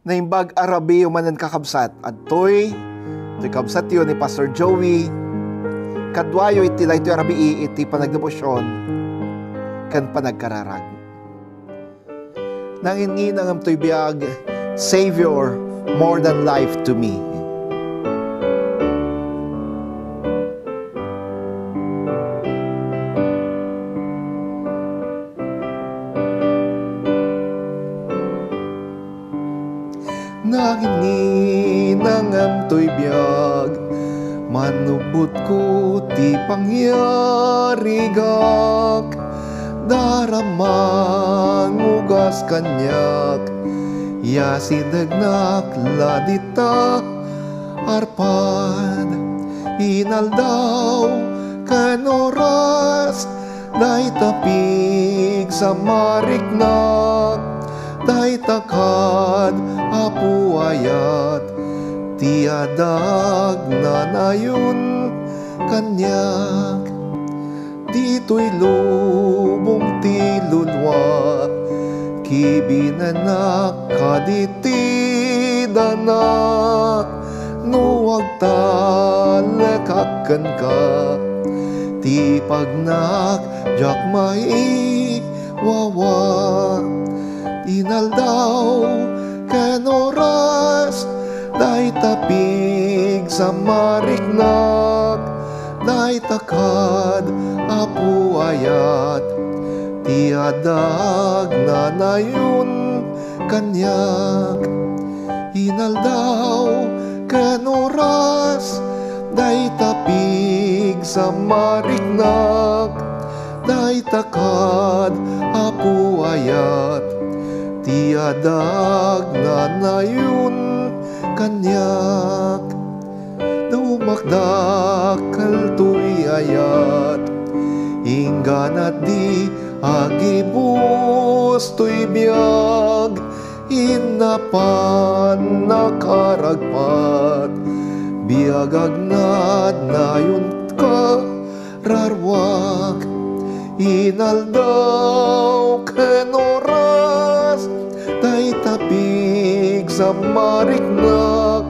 na imbag Arabi umanan kakabsat at to'y kabsat yun ni Pastor Joey kadwayo iti layto Arabi iti panagdebosyon kan panagkararag nangin ang to'y biyag Savior more than life to me. Nangininangam to'y biyag, manubot ko ti pangyarigak, daramang ugas kanyak, yasidagnak ladita arpad, inaldaw kanoras, day tapig sa mariknak, day takad apu ayat tiadag nanayon kanyak dito'y lubong ti lulwa kibinanak kaditi danak nuwag talakakan ka ti pagnak jak mai wawa inaldaw ken oras day tapig sa mariknak day takad apu ayat tiadag nanayon kanyak inaldaw ken oras day tapig sa mariknak day takad apu ayat tiadag nanayon kanyak dumakdakal to'y ayat ingganat di agibus to'y biyag inapan nakaragpat biagagnad nayon ka rarwag inaldaw ken oras day tapig sa mariknak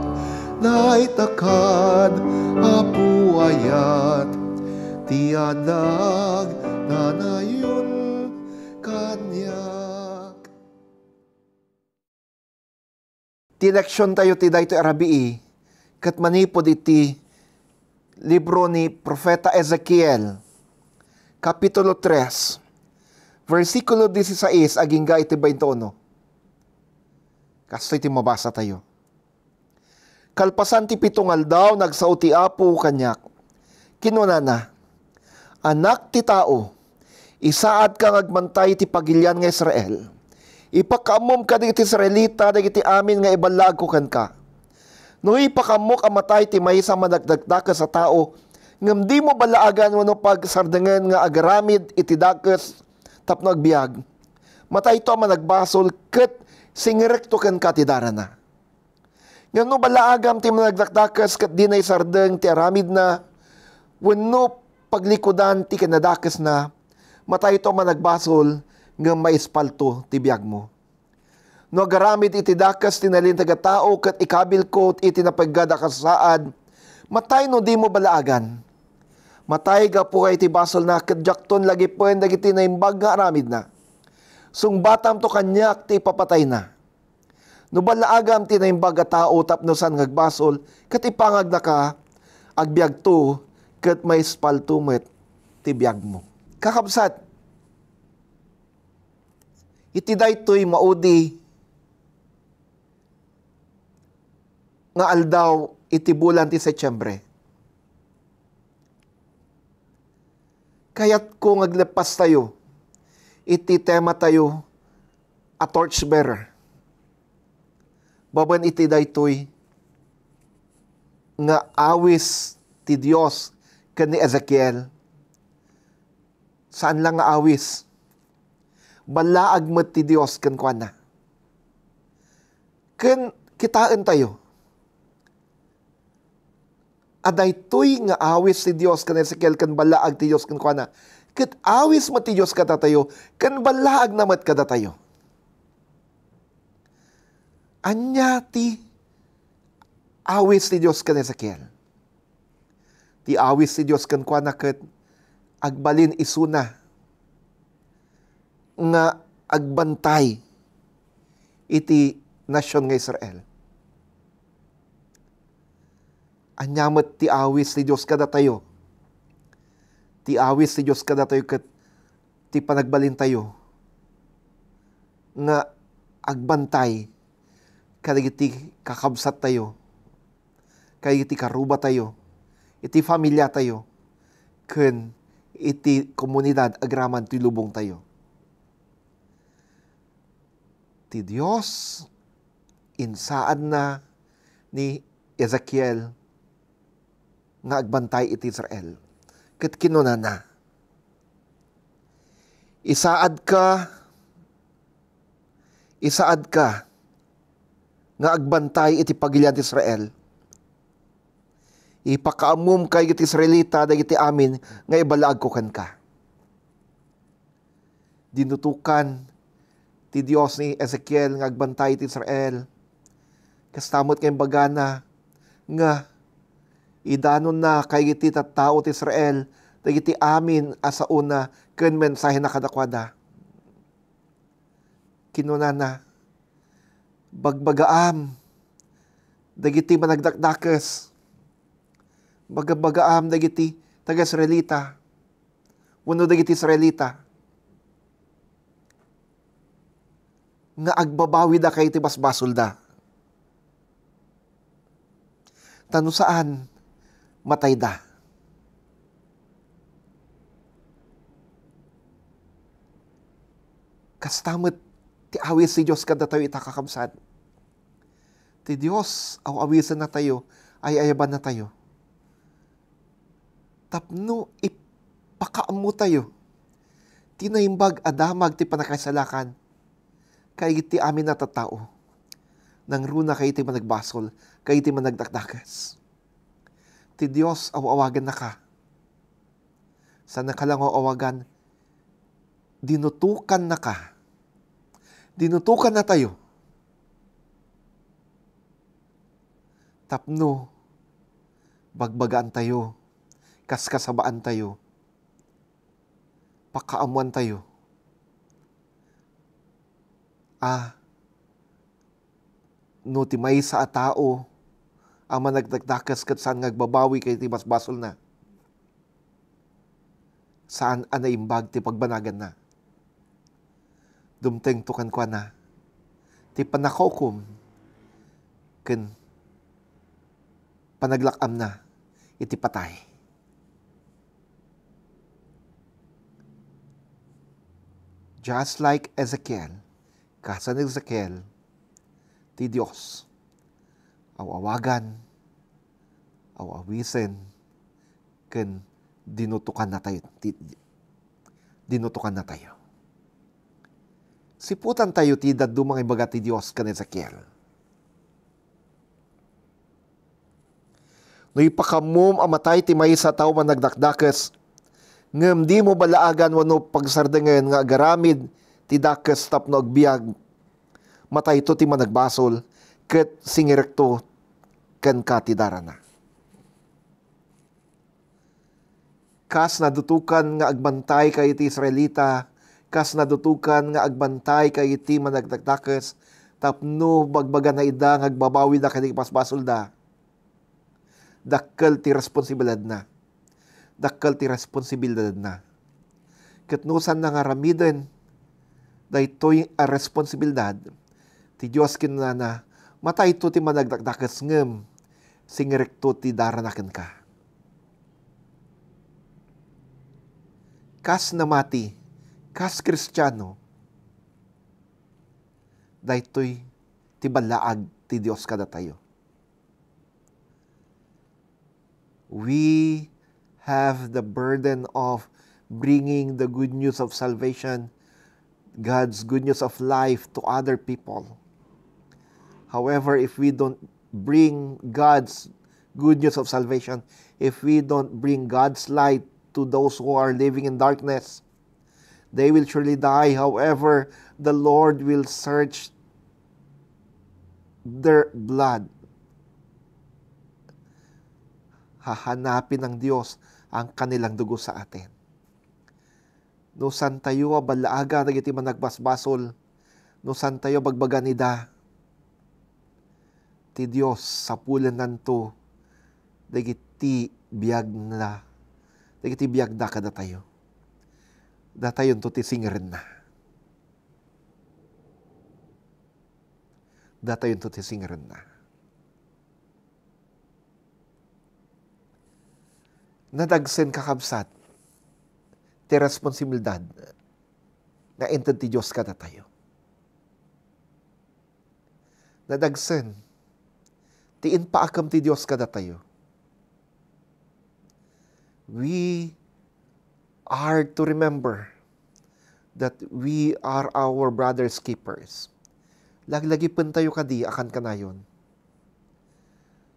day takad apu ayat tiadag nanayon kanyak. Tileksyon tayo ti daytoy Arabi ket manipod iti libro ni Propeta Ezekiel Kapitulo 3 versikulo 16 aging ga iti 21. Kasto iti mabasa tayo. Kalpasan ti pitong aldaw nagsao ti apo kanyak. Kinunana, anak ti tao, isaad kang agmantay ti pagilyan nga Israel. Ipakamom ka di ti Israelita dagiti amin nga ibalag ko kan ka. No ipakamok amatay ti maysa managdagdakas sa tao, ngam di mo balaagan wano pagsardengan nga agaramid iti dakes tapno agbiag. Matay to managbasol ket singrekto ken katidara na. Ngam no balaagam ti managdakdakas ket di na isardeng ti aramid na wenno paglikudan ti kanadakes na matay to managbasol ngam maispalto ti biag mo. No agaramid iti dakas tinalin taga tao ket ikabil ko iti napaggada kasaad matay no di mo balaagan. Matay ga po kay ti basol na ket jakton lagi poen dagiti naimbag nga aramid na. Sungbatam to kanyak ti papatay na. No balaagam ti naimbag nga tao tapno san ngagbasol ket ipangag na ka agbiag to ket maispalto met ti biag mo. Kakabsat, iti daytoy maudi nga aldaw iti bulan ti Setyembre. Kaya't kung aglepas tayo, iti tema tayo a torchbearer. Baban iti daytoy nga awis ti Dios ken ni Ezekiel. Saan lang nga awis? Balaag met ti Dios ken kuana. Ken kitaan tayo. Aday to'y nga awis ti Dios ken Ezekiel ken balaag ti Dios ken kuana. Ket awis mo ti Dios kata tayo ken balaag na met kada tayo. Anya ti awis ti Diyos kan Ezekiel. Ti awis ti Diyos kan kwa na ket agbalin isuna nga agbantay iti nasyon nga Israel. Anyamet ti awis ti Diyos kada tayo. Ti awis ti Diyos kada tayo ket ti panagbalin tayo nga agbantay kadagiti kakabsat tayo, kadagiti karuba tayo, iti familia tayo, ken iti komunidad agraman ti lubong tayo. Ti Dios insaan na ni Ezekiel nga agbantay iti Israel. Ket kinunana, isaad ka nga agbantay iti pagilian ti Israel. Ipakaamum kay iti Israelita dagiti amin nga ibalaag ko ken ka. Dinutukan ti Dios ni Ezekiel nga agbantay iti Israel. Kastamot kay bagana nga idanon na kay iti tattao ti Israel dagiti amin asa una ken mensahe na kadakwada. Kinunana, bagbagaam dagiti managdakdakes, bagbagaam dagiti taga-Israelita, wenno dagiti Israelita nga agbabawi da kay iti basbasol da. Tano saan matay da. Kastamot ti awis si Diyos kada tayo itakakabsat. Ti Diyos aw awisan na tayo, ay ayaban na tayo. Tapno ipakaamu tayo. Tinaimbag adamag ti panakasalakan. Kay iti amin na tattao. Nang runa kay iti managbasol, kay iti managdakdakas. Ti Diyos aw awagan na ka. Sana ka lang awagan, dinutukan na ka. Dinutukan na tayo. Tapno, bagbagaan tayo, kaskasabaan tayo, pakaamuan tayo. No ti may sa tao, ang managdagdakas kat saan ngagbabawi kay ti basbasol na. Saan anaimbag ti pagbanagan na. Dumteng tukan kwa na, ti panakokom, ken panaglakam na, iti patay. Just like Ezekiel, kasan Ezekiel, ti Diyos, awawagan, awawisen, ken dinutukan na tayo. Dinutukan na tayo. Siputan tayo ti daddo mga ibaga ti Diyos kan Ezekiel. No ipakamum amatay ti may sa tao man nagdakdakes, ngem di mo balaagan wano pagsardengen nga agaramid ti dakes tapno agbiag, matay to ti managbasol, ket singirekto ken ka ti darana. Kas nadutukan nga agbantay kay ti Israelita, kas nadutukan nga agbantay kay iti managdakdakes, tapno bagbaga na ida nga agbabawi da kay pasbasol da. Dakkel ti responsibilidad na. Dakkel ti responsibilidad na. Ketnusan na nga ramiden, daytoy a responsibilidad, ti Diyos kinunana, matay to ti managdakdakes ngem, singirekto ti daranaken ka. Kas namati, kas Kristiyano, daytoy ti balaag ti Dios kada tayo. We have the burden of bringing the good news of salvation, God's good news of life to other people. However, if we don't bring God's good news of salvation, if we don't bring God's light to those who are living in darkness, they will surely die. However, the Lord will search their blood. Hahanapin ng Diyos ang kanilang dugo sa atin. No san tayo balaaga dagiti managbasbasol, no san tayo bagbaganida, ti Diyos sa pulan nanto, dagiti biyag na, dagiti biyag da kada tayo. Datayon to ti singeren na. Datayon to ti singeren na. Nadagsen kakabsat, ti responsibilidad na ented ti Diyos kada tayo. Nadagsen, ti inpaakam ti Diyos kada tayo. We are to remember that we are our brother's keepers. Laglagi pen tayo kadi akan kanayon.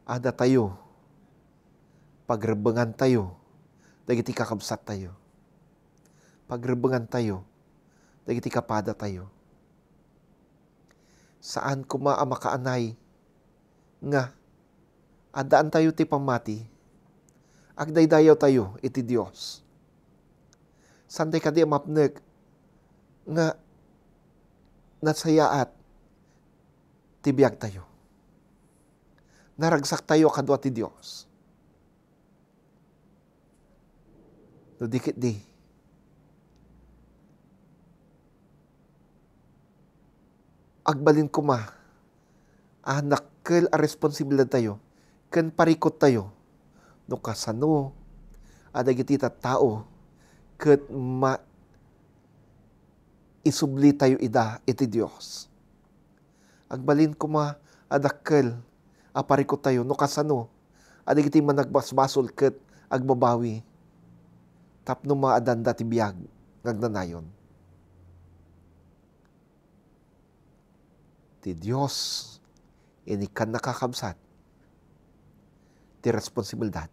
Ada tayo, pagrebengan tayo, dagiti kakabsat tayo. Pagrebengan tayo, dagiti kapada tayo. Saan kuma makaanay nga adaan tayo ti pamati, agdaydayaw tayo iti Dios. Sanday kadi mapnek nga nasayaat ti biag tayo. Naragsak tayo kadwa ti Dios. No dikit di. Agbalin ko ma, anak kel a responsibilidad tayo, ken parikot tayo, no kasano, adagiti tao, ket isubli tayo ida iti Dios. Agbalin ko ma, adakkel, aparikot tayo, no kasano, adagiti managbasbasol ket agbabawi, tapno maadanda ti biyag, ngagnanayon. Ti Diyos, inikan nakakabsat, ti responsibilidad,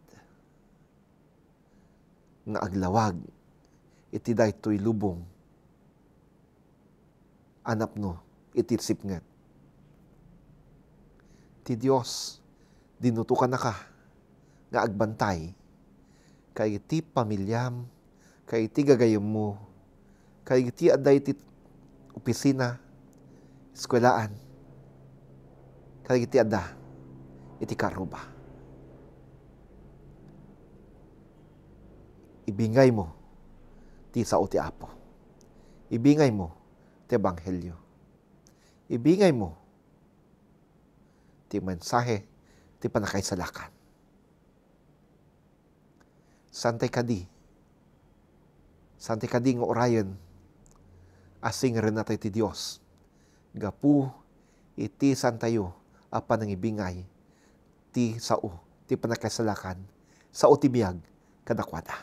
nga aglawag, iti daytoy lubong, anap no, iti sipnget. Ti Diyos, dinutukan na ka, nga agbantay, kay iti pamilyam, kay iti gagayom mo, kay iti aday iti opisina, eskwelaan, kay iti ada, iti karuba. Ibingay mo, ti sao ti Apo. Ibingay mo, ti Ebanghelyo. Ibingay mo, ti mensahe, ti panakaisalakan. Santay kadi nga orayon, asing rin natay ti Diyos. Gapu, iti santayo, apan ng ibingay, ti sao, ti panakasalakan, sao ti biyag, kadakwada.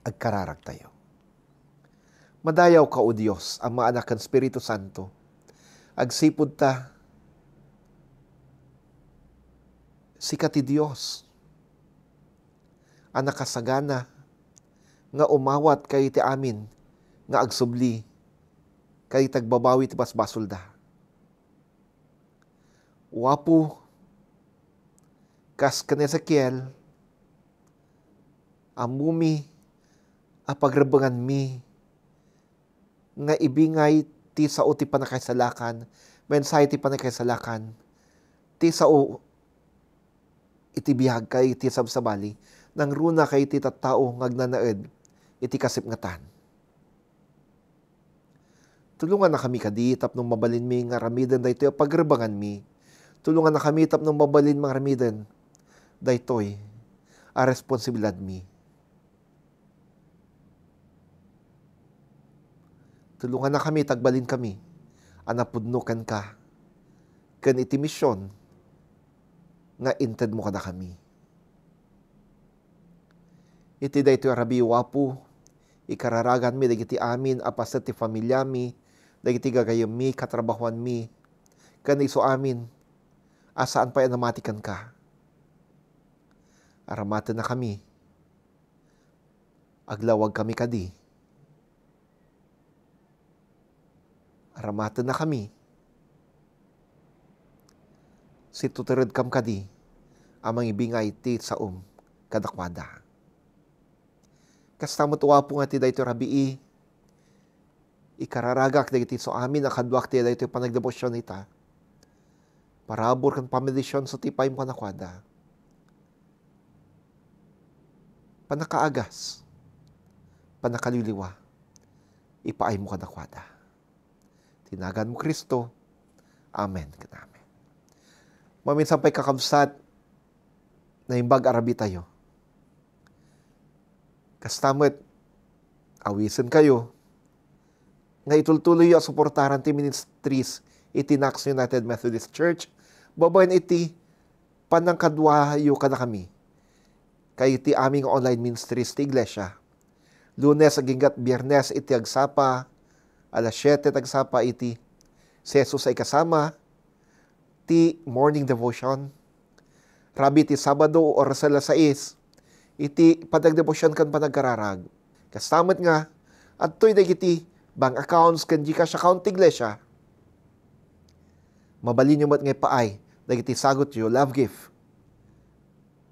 Agkararag tayo. Madayaw ka o Diyos, ang mga anak ng Espiritu Santo, agsipod ta, sika ti Diyos, anak kasagana, nga umawat kay ti amin, nga agsubli, kay tagbabawi ti basbasolda. Wapo, kas kan Ezekiel, amumi, apagrebengan mi, nga ibingay ti sao ti panakaisalakan, mensahe ti panakaisalakan, ti sao iti biyag kay iti sabsabali, nang runa kay iti tattao ngagnanaed, iti kasipngatan. Tulungan na kami kadi, tapno mabalin mi nga ramiden daytoy pagrebangan mi. Tulungan na kami tapno mabalin mga ramiden daytoy a responsibilidad mi. Tulungan na kami, tagbalin kami, anapudnukan ka, ken iti misyon, nga inted mo kada kami. Iti daytoy arabi wapu, ikararagan mi, dagiti amin, apasat ti familia mi, dagiti gagayam mi, katrabahuan mi, ken iso amin, asaan pa namatikan ka. Aramatan na kami, aglawag kami kadi. Aramatan na kami, si tuturid kam kadi, amang ibingay ti kadakwada. Kasta mo tuwa po nga ti dayto rabii, ikararagak dagiti so amin nakadwak ti dayto panagdebosyon ita, parabor kan pamedisyon so tipay mo kanakwada. Panakaagas, panakaliliwa, ipaay mo kanakwada. Tinagan mo Kristo. Amen. Amen. Maminsan pa'y kakabsat na imbag arabi tayo. Kastamot, awisin kayo, nga itultuloy yung suportaran ti ministries iti Nax United Methodist Church, babayan iti panangkadwayo ka na kami. Kay iti aming online ministries ti Iglesia. Lunes aginggat Biyernes iti agsapa, alas 7 agsapa iti si Jesus ay kasama, ti morning devotion. Rabi ti Sabado oras alas 6, iti padagdebosyon kan panagkararag. Kastamot nga, at to'y dagiti bank accounts kan Gcash account ti Iglesia. Mabalin nyo mat ngay paay, dagiti sagot yo, love gift.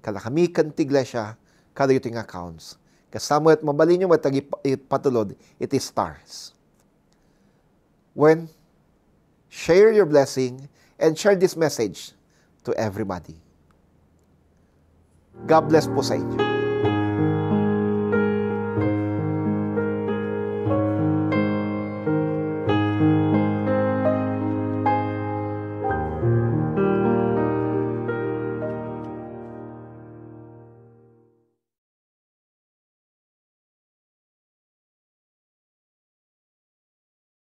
Kala kami kan ti Iglesia, kada yung accounts. Kastamot, mabalin nyo mat patulod, iti stars. When share your blessing and share this message to everybody. God bless po sa inyo.